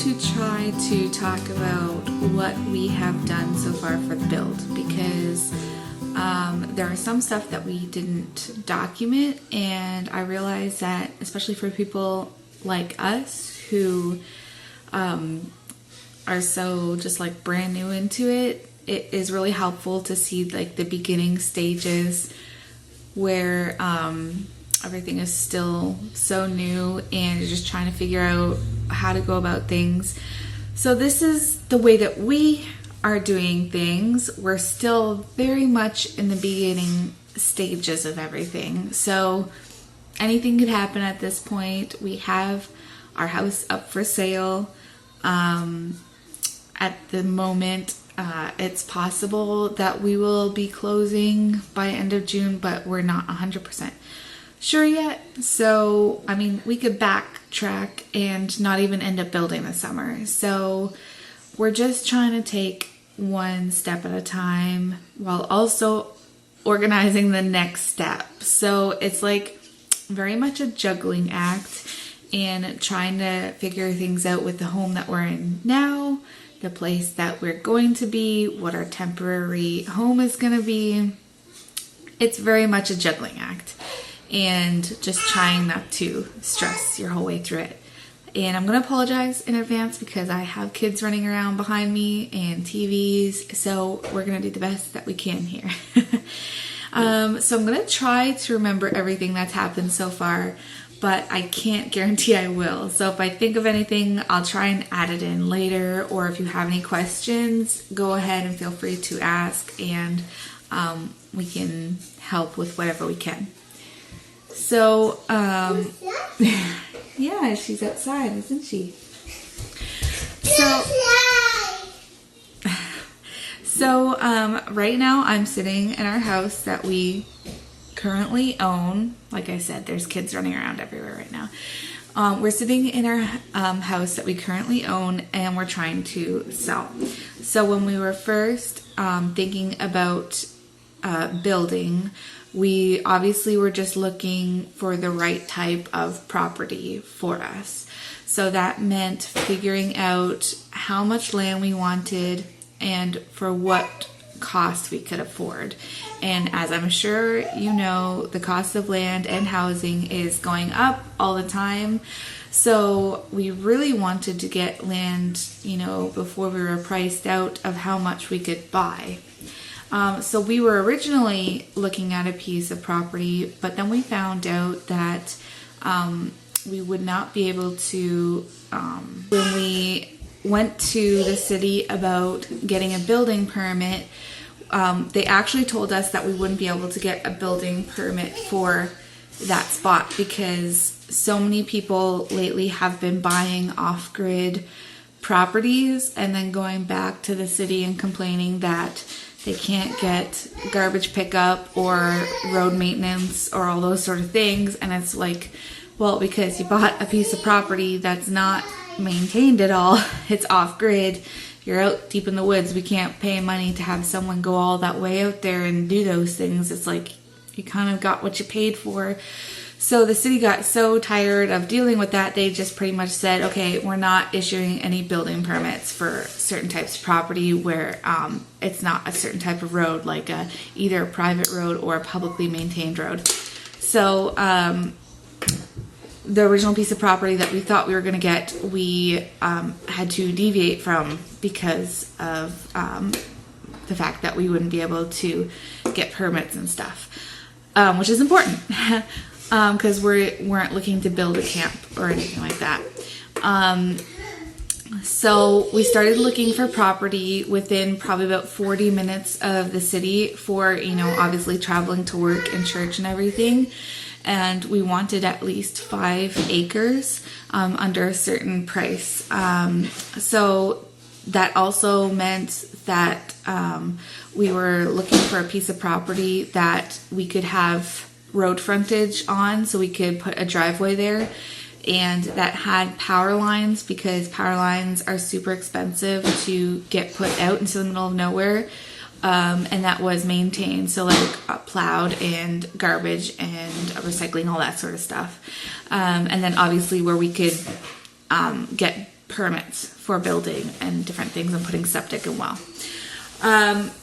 to try to talk about what we have done so far for the build, because there are some stuff that we didn't document, and I realized that especially for people like us who are so just like brand new into it, it is really helpful to see like the beginning stages where everything is still so new and you're just trying to figure out how to go about things. So this is the way that we are doing things. We're still very much in the beginning stages of everything, so anything could happen at this point. We have our house up for sale. At the moment, it's possible that we will be closing by end of June, but we're not 100% sure yet. So, I mean, we could backtrack and not even end up building this summer. So we're just trying to take one step at a time while also organizing the next step. So it's like very much a juggling act and trying to figure things out with the home that we're in now, the place that we're going to be, what our temporary home is going to be. It's very much a juggling act, and just trying not to stress your whole way through it. And I'm going to apologize in advance because I have kids running around behind me and TVs, so we're going to do the best that we can here. So I'm going to try to remember everything that's happened so far, but I can't guarantee I will. So if I think of anything, I'll try and add it in later, or if you have any questions, go ahead and feel free to ask, and we can help with whatever we can. So, yeah, she's outside, isn't she? So, right now I'm sitting in our house that we currently own. Like I said, there's kids running around everywhere right now. We're sitting in our house that we currently own, and we're trying to sell. So when we were first thinking about building, we obviously were just looking for the right type of property for us. So that meant figuring out how much land we wanted and for what cost we could afford. And as I'm sure you know, the cost of land and housing is going up all the time. So we really wanted to get land, you know, before we were priced out of how much we could buy. So we were originally looking at a piece of property, but then we found out that we would not be able to, when we went to the city about getting a building permit, they actually told us that we wouldn't be able to get a building permit for that spot because so many people lately have been buying off-grid properties and then going back to the city and complaining that they can't get garbage pickup or road maintenance or all those sort of things. And it's like, well, because you bought a piece of property that's not maintained at all, it's off-grid, you're out deep in the woods, we can't pay money to have someone go all that way out there and do those things. It's like you kind of got what you paid for. So the city got so tired of dealing with that, they just pretty much said, okay, we're not issuing any building permits for certain types of property where it's not a certain type of road, like either a private road or a publicly maintained road. So the original piece of property that we thought we were going to get, we had to deviate from because of the fact that we wouldn't be able to get permits and stuff, which is important. Because we weren't looking to build a camp or anything like that. So we started looking for property within probably about 40 minutes of the city for, you know, obviously traveling to work and church and everything. And we wanted at least 5 acres under a certain price. So that also meant that we were looking for a piece of property that we could have road frontage on, so we could put a driveway there, and that had power lines, because power lines are super expensive to get put out into the middle of nowhere, and that was maintained, so like plowed and garbage and recycling, all that sort of stuff. And then obviously where we could get permits for building and different things and putting septic and well.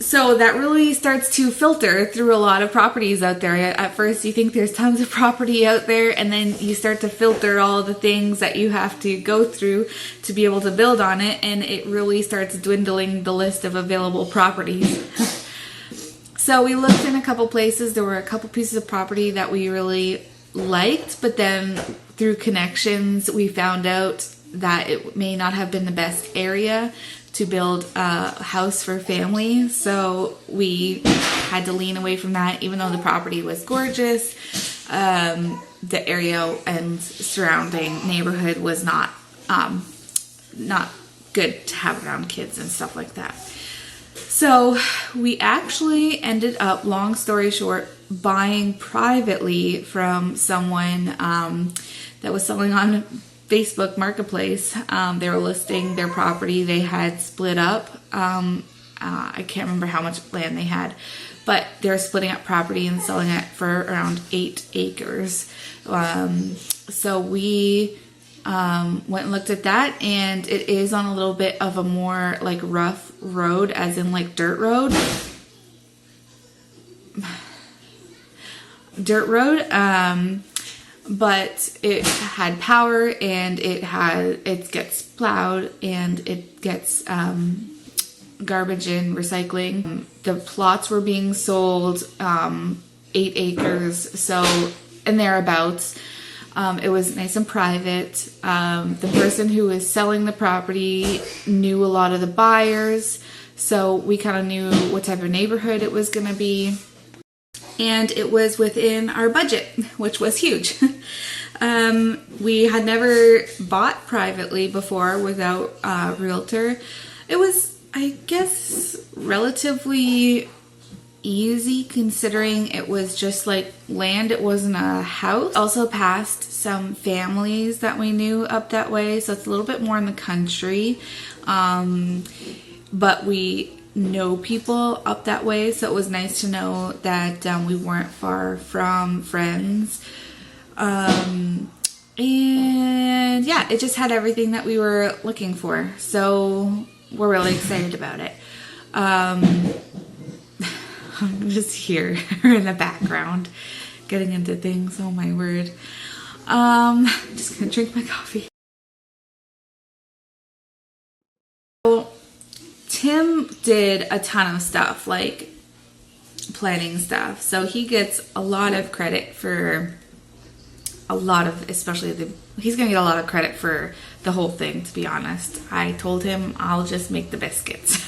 So that really starts to filter through a lot of properties out there. At first you think there's tons of property out there, and then you start to filter all the things that you have to go through to be able to build on it, and it really starts dwindling the list of available properties. So we looked in a couple places. There were a couple pieces of property that we really liked, but then through connections we found out that it may not have been the best area to build a house for family, so we had to lean away from that. Even though the property was gorgeous, the area and surrounding neighborhood was not good to have around kids and stuff like that. So we actually ended up, long story short, buying privately from someone that was selling on Facebook Marketplace. They were listing their property. They had split up. I can't remember how much land they had, but they're splitting up property and selling it for around 8 acres. So we went and looked at that, and it is on a little bit of a more like rough road, as in like dirt road. But it had power, and it gets plowed, and it gets garbage and recycling. The plots were being sold, 8 acres, so and thereabouts. It was nice and private. The person who was selling the property knew a lot of the buyers, so we kind of knew what type of neighborhood it was going to be. And it was within our budget, which was huge. We had never bought privately before without a realtor. It was, I guess, relatively easy considering it was just like land. It wasn't a house. Also passed some families that we knew up that way, so it's a little bit more in the country. But we know people up that way, so it was nice to know that we weren't far from friends. And yeah, it just had everything that we were looking for, so we're really excited about it. I'm just here in the background getting into things. Oh my word. I'm just gonna drink my coffee. So Tim did a ton of stuff, like planning stuff, so he gets a lot of credit for he's gonna get a lot of credit for the whole thing, to be honest. I told him I'll just make the biscuits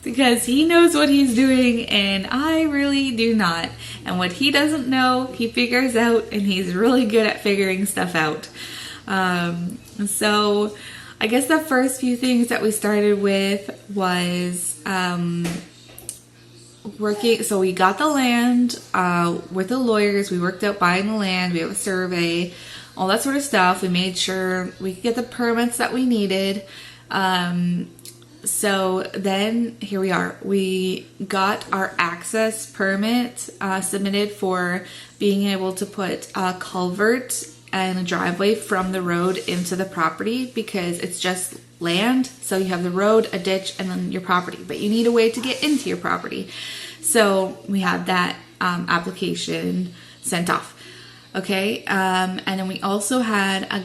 because he knows what he's doing and I really do not, and what he doesn't know he figures out, and he's really good at figuring stuff out. So I guess the first few things that we started with was working. So we got the land with the lawyers. We worked out buying the land. We have a survey, all that sort of stuff. We made sure we could get the permits that we needed. So then here we are. We got our access permit submitted for being able to put a culvert and a driveway from the road into the property, because it's just land. So you have the road, a ditch, and then your property, but you need a way to get into your property. So we had that application sent off. Okay. And then we also had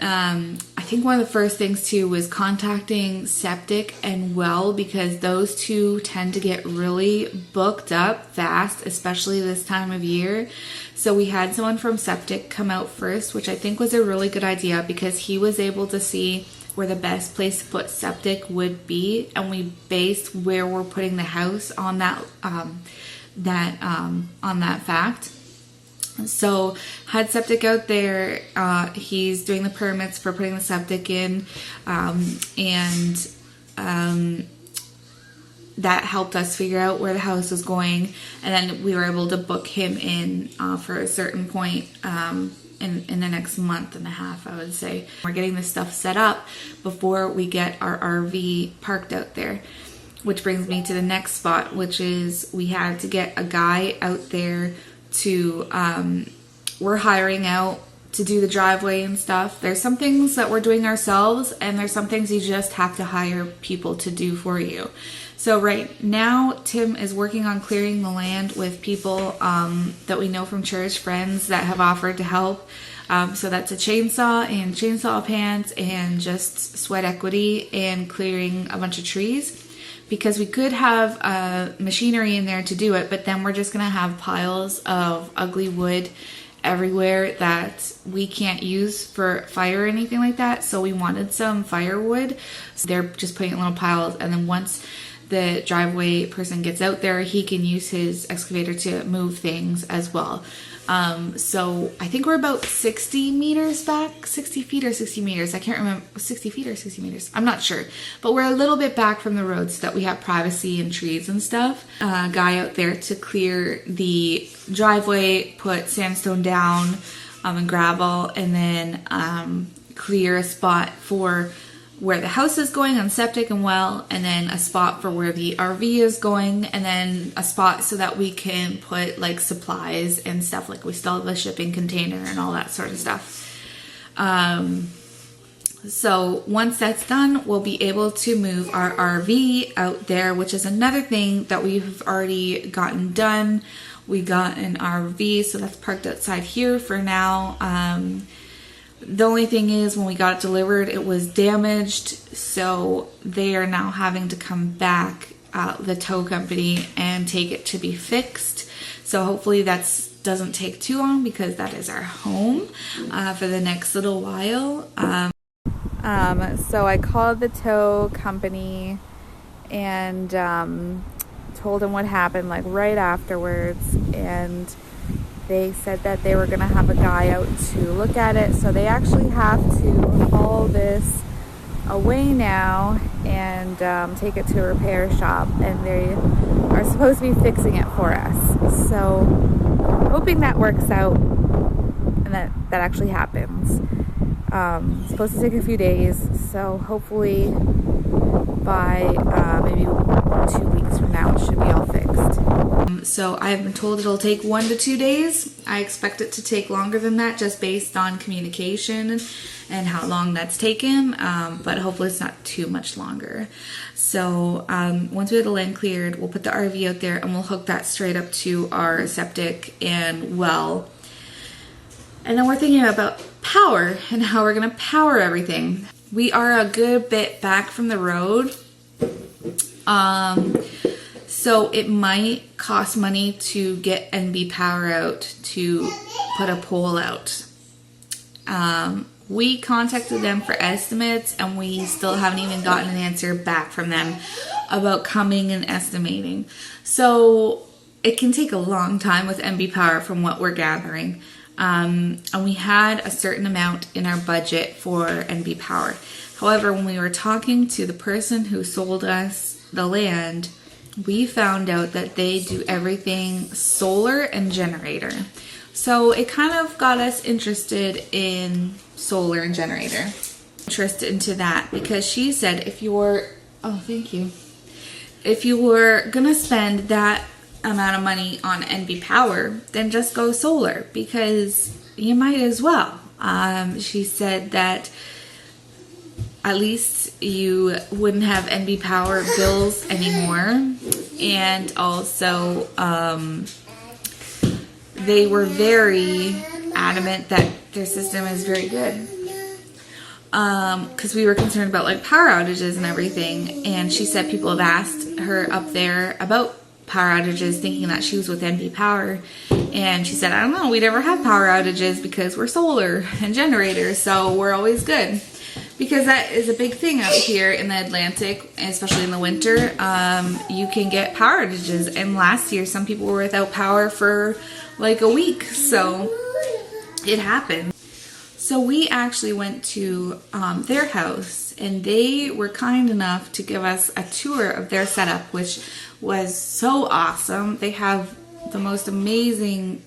I think one of the first things too was contacting septic and well, because those two tend to get really booked up fast, especially this time of year. So we had someone from septic come out first, which I think was a really good idea, because he was able to see where the best place to put septic would be, and we based where we're putting the house on that fact. So had septic out there. He's doing the permits for putting the septic in, and that helped us figure out where the house was going, and then we were able to book him in for a certain point in the next month and a half, I would say. We're getting this stuff set up before we get our RV parked out there, which brings me to the next spot, which is we had to get a guy out there to, we're hiring out to do the driveway and stuff. There's some things that we're doing ourselves, and there's some things you just have to hire people to do for you. So right now, Tim is working on clearing the land with people that we know from church, friends that have offered to help. So that's a chainsaw and chainsaw pants and just sweat equity and clearing a bunch of trees. Because we could have machinery in there to do it, but then we're just going to have piles of ugly wood everywhere that we can't use for fire or anything like that. So we wanted some firewood. So they're just putting it in little piles, and then once the driveway person gets out there, he can use his excavator to move things as well. So I think we're about 60 meters back, 60 feet or 60 meters. I can't remember, 60 feet or 60 meters. I'm not sure, but we're a little bit back from the road so that we have privacy and trees and stuff. A guy out there to clear the driveway, put sandstone down, and gravel, and then, clear a spot for where the house is going on septic and well, and then a spot for where the RV is going, and then a spot so that we can put like supplies and stuff, like we still have a shipping container and all that sort of stuff. So once that's done, we'll be able to move our RV out there, which is another thing that we've already gotten done. We got an RV, so that's parked outside here for now. The only thing is, when we got it delivered, it was damaged, so they are now having to come back, the tow company, and take it to be fixed. So hopefully that doesn't take too long, because that is our home for the next little while. So I called the tow company and told them what happened, like right afterwards, and they said that they were going to have a guy out to look at it. So they actually have to haul this away now and take it to a repair shop, and they are supposed to be fixing it for us. So hoping that works out and that actually happens. It's supposed to take a few days, so hopefully by maybe 2 weeks from now it should be all fixed. So I've been told it'll take 1 to 2 days. I expect it to take longer than that, just based on communication and how long that's taken, but hopefully it's not too much longer. So once we have the land cleared, we'll put the RV out there and we'll hook that straight up to our septic and well. And then we're thinking about power and how we're going to power everything. We are a good bit back from the road, so it might cost money to get NB Power out to put a pole out. We contacted them for estimates, and we still haven't even gotten an answer back from them about coming and estimating. So it can take a long time with NB Power from what we're gathering. And we had a certain amount in our budget for NB Power. However, when we were talking to the person who sold us the land, we found out that they do everything solar and generator. So it kind of got us interested in solar and generator. Interested into that because she said if you were, if you were gonna spend that amount of money on NB Power, then just go solar, because you might as well. She said that at least you wouldn't have NB Power bills anymore, and also they were very adamant that their system is very good, because we were concerned about like power outages and everything, and she said people have asked her up there about power outages thinking that she was with NB Power, and she said, I don't know, we never have power outages because we're solar and generators, so we're always good. Because that is a big thing out here in the Atlantic, especially in the winter. You can get power outages, and last year some people were without power for like a week, so it happened. So we actually went to their house, and they were kind enough to give us a tour of their setup, which was so awesome. They have the most amazing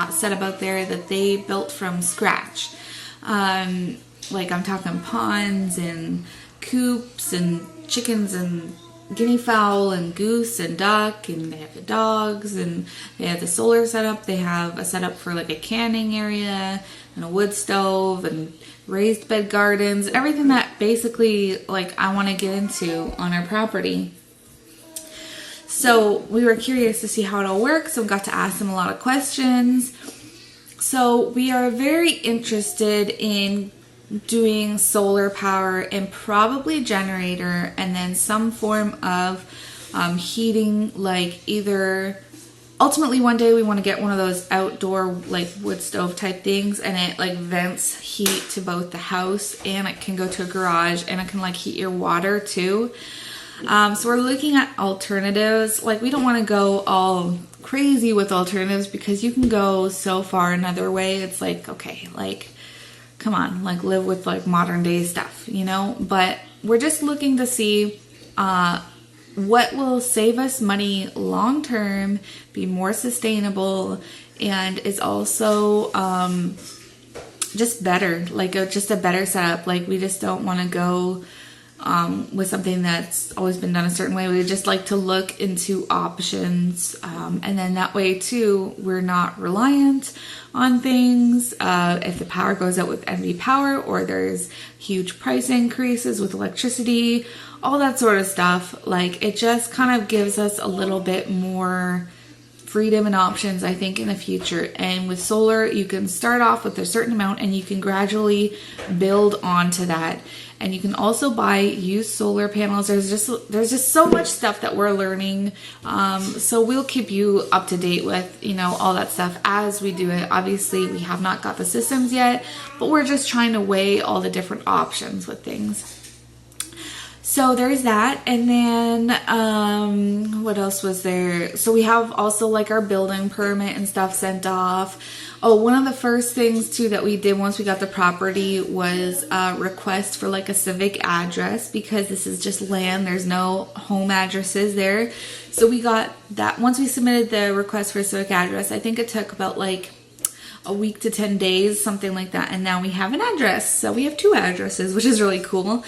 setup out there that they built from scratch. Like I'm talking ponds and coops and chickens and guinea fowl and goose and duck, and they have the dogs, and they have the solar setup. They have a setup for like a canning area and a wood stove and raised bed gardens, everything that basically like I want to get into on our property. So we were curious to see how it all works, so we got to ask them a lot of questions. So we are very interested in doing solar power and probably generator, and then some form of heating, like either ultimately one day we want to get one of those outdoor like wood stove type things, and it like vents heat to both the house, and it can go to a garage, and it can like heat your water too. So we're looking at alternatives. Like we don't want to go all crazy with alternatives because you can go so far another way. It's like, okay, like come on, like live with like modern day stuff, you know? But we're just looking to see what will save us money long term, be more sustainable, and is also just better, like just a better setup. Like we just don't want to go with something that's always been done a certain way. We just like to look into options, and then that way too we're not reliant on things. If the power goes out with NV Power, or there's huge price increases with electricity, all that sort of stuff, like it just kind of gives us a little bit more freedom and options, I think, in the future. And with solar, you can start off with a certain amount and you can gradually build onto that. And you can also buy used solar panels. There's just so much stuff that we're learning. So we'll keep you up to date with, you know, all that stuff as we do it. Obviously, we have not got the systems yet, but we're just trying to weigh all the different options with things. So there's that. And then what else was there? So we have also like our building permit and stuff sent off. Oh, one of the first things too that we did once we got the property was a request for like a civic address, because this is just land. There's no home addresses there. So we got that. Once we submitted the request for a civic address, I think it took about like a week to 10 days, something like that. And now we have an address. So we have 2 addresses, which is really cool.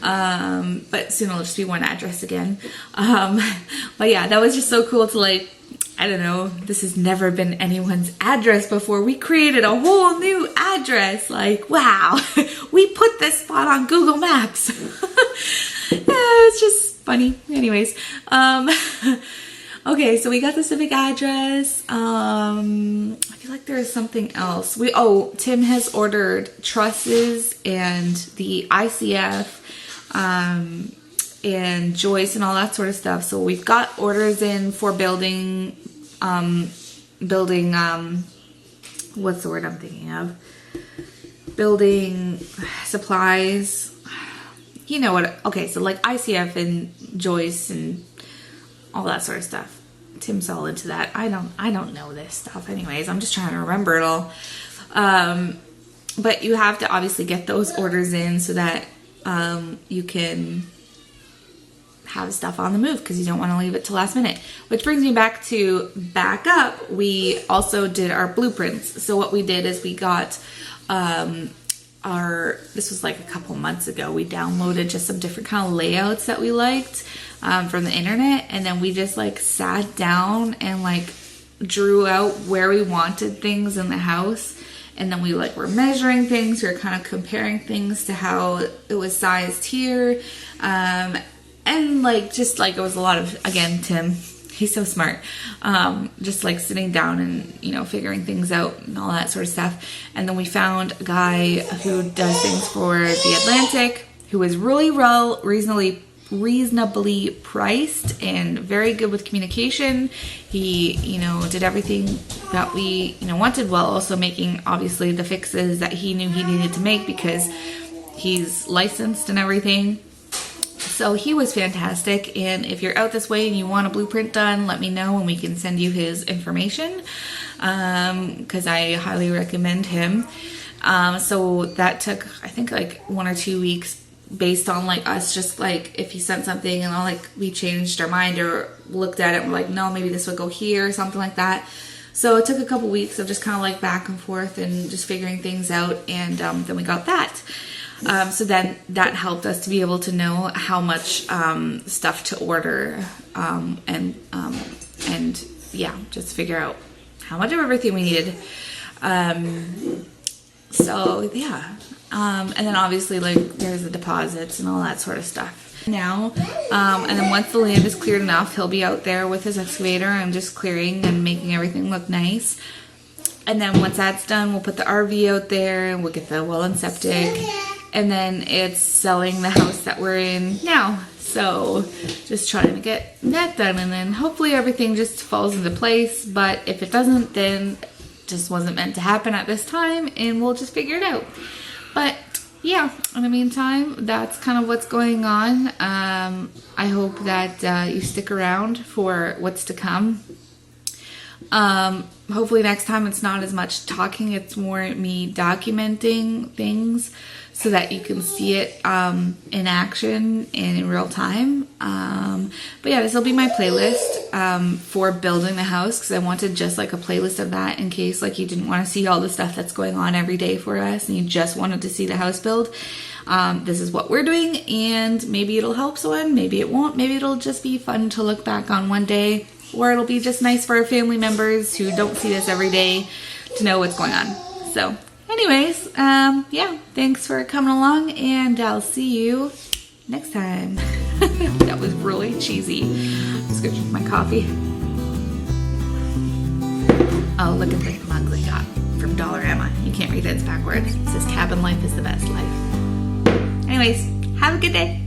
But soon it'll just be 1 address again. But yeah, that was just so cool to like, I don't know, this has never been anyone's address before. We created a whole new address. Like, wow, we put this spot on Google Maps. Yeah, it's just funny. Anyways, okay, so we got the civic address. I feel like there is something else. Tim has ordered trusses and the ICF, and joists and all that sort of stuff. So we've got orders in for building, what's the word I'm thinking of? Building supplies. You know what? Okay, so like ICF and joists and all that sort of stuff. Tim's all into that. I don't know this stuff. Anyways, I'm just trying to remember it all. But you have to obviously get those orders in so that you can have stuff on the move, because you don't want to leave it to last minute. Which brings me back up. We also did our blueprints. So what we did is we got this was like a couple months ago. We downloaded just some different kind of layouts that we liked from the internet, and then we just like sat down and like drew out where we wanted things in the house. And then we like were measuring things. We were kind of comparing things to how it was sized here. And like, just like it was a lot of, again, Tim, he's so smart. Just like sitting down and, you know, figuring things out and all that sort of stuff. And then we found a guy who does things for the Atlantic, who is really reasonably priced and very good with communication. He, you know, did everything that we, you know, wanted, while also making obviously the fixes that he knew he needed to make, because he's licensed and everything. So he was fantastic. And if you're out this way and you want a blueprint done, let me know and we can send you his information, because I highly recommend him. So that took, I think, like 1 or 2 weeks, based on like us just like, if he sent something and all, like we changed our mind or looked at it and we're like, no, maybe this would go here or something like that. So it took a couple weeks of just kind of like back and forth and just figuring things out, and then we got that. So then that helped us to be able to know how much stuff to order, and yeah, just figure out how much of everything we needed. So yeah, and then obviously like there's the deposits and all that sort of stuff. Now, and then once the land is cleared enough, he'll be out there with his excavator and just clearing and making everything look nice. And then once that's done, we'll put the RV out there and we'll get the well and septic. And then it's selling the house that we're in now. So just trying to get that done, and then hopefully everything just falls into place. But if it doesn't, then it just wasn't meant to happen at this time, and we'll just figure it out. But yeah, in the meantime, that's kind of what's going on. I hope that you stick around for what's to come. Hopefully next time it's not as much talking, it's more me documenting things so that you can see it in action and in real time. But yeah, this will be my playlist for building the house, because I wanted just like a playlist of that in case like you didn't want to see all the stuff that's going on every day for us and you just wanted to see the house build. This is what we're doing, and maybe it'll help someone, maybe it won't, maybe it'll just be fun to look back on one day, or it'll be just nice for our family members who don't see this every day to know what's going on. So anyways, yeah, thanks for coming along, and I'll see you next time. That was really cheesy. Let's go drink my coffee. Oh, look at the mug they got from Dollarama. You can't read it, it's backwards. It says cabin life is the best life. Anyways, have a good day.